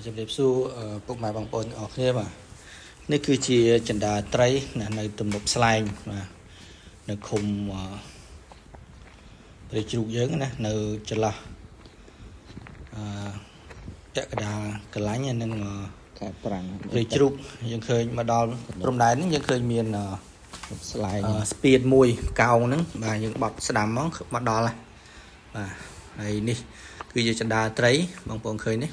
ជំរាបសួរពុកម៉ែបងប្អូនទាំងអស់គ្នាបាទនេះគឺជាចិន្តាត្រីនៅទំនប់ស្លែងបាទនៅឃុំព្រៃជ្រូកយើងណានៅចន្លោះពាក់កណ្ដាលកន្លាញ់និងខេត្តប្រាំងព្រៃជ្រូកយើងឃើញមកដល់ព្រំដែននេះយើងឃើញមានស្លែងស្ពានមួយកោងហ្នឹងបាទយើងបត់ស្ដាំមកដល់បាទហើយនេះគឺជាចិន្តាត្រីបងប្អូនឃើញនេះ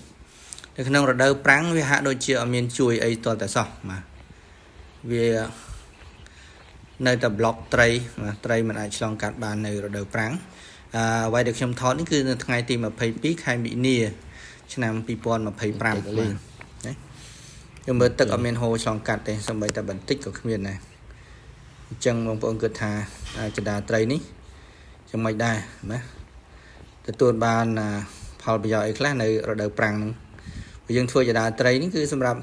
នៅក្នុងរដូវប្រាំងវាហាក់ដូចជាអត់មានជួយអីទាល់តែសោះបាទវានៅតែប្លុកត្រីបាទត្រីមិនអាចឆ្លងកាត់បាននៅរដូវប្រាំងអ្វីដែលខ្ញុំថតនេះគឺនៅថ្ងៃទី22ខែមិនិនាឆ្នាំ2025បាទណាយើងមើលទឹកអត់មានហូរឆ្លងកាត់ទេសូម្បីតែបន្តិចក៏គ្មានដែរអញ្ចឹងបងប្អូនគិតថាចិន្តាត្រីនេះយ៉ាងម៉េចដែរណាទទួលបានផលប្រយោជន៍អីខ្លះនៅរដូវប្រាំងហ្នឹងយើងធ្វើចិន្តាត្រីនេះគឺសម្រាប់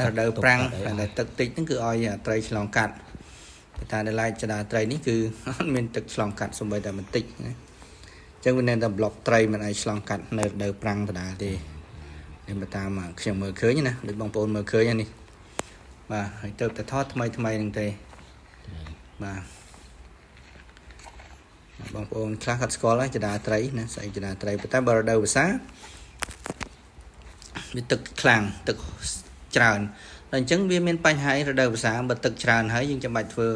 រដូវប្រាំងតែទឹកតិចហ្នឹងគឺឲ្យត្រីឆ្លងកាត់តែនៅឡើយចិន្តាត្រីនេះគឺអត់មានទឹកឆ្លងកាត់សូម្បីតែបន្តិចណាអញ្ចឹងវានៅតែប្លុកត្រីមិនឲ្យឆ្លងកាត់នៅរដូវប្រាំងដដែលទេនេះបើតាមខ្ញុំមើលឃើញណាដូចបងប្អូនមើលឃើញនេះបាទហើយទៅតែថតថ្មីហ្នឹងទេបាទបងប្អូនខ្លះគាត់ស្គាល់ចិន្តាត្រីណាស្អីចិន្តាត្រីប៉ុន្តែបើរដូវវស្សាវាទឹកខ្លាំងទឹកច្រើនហើយអញ្ចឹងវាមានបញ្ហារដូវវស្សាបើទឹកច្រើនហើយយើងចាំបាច់ធ្វើ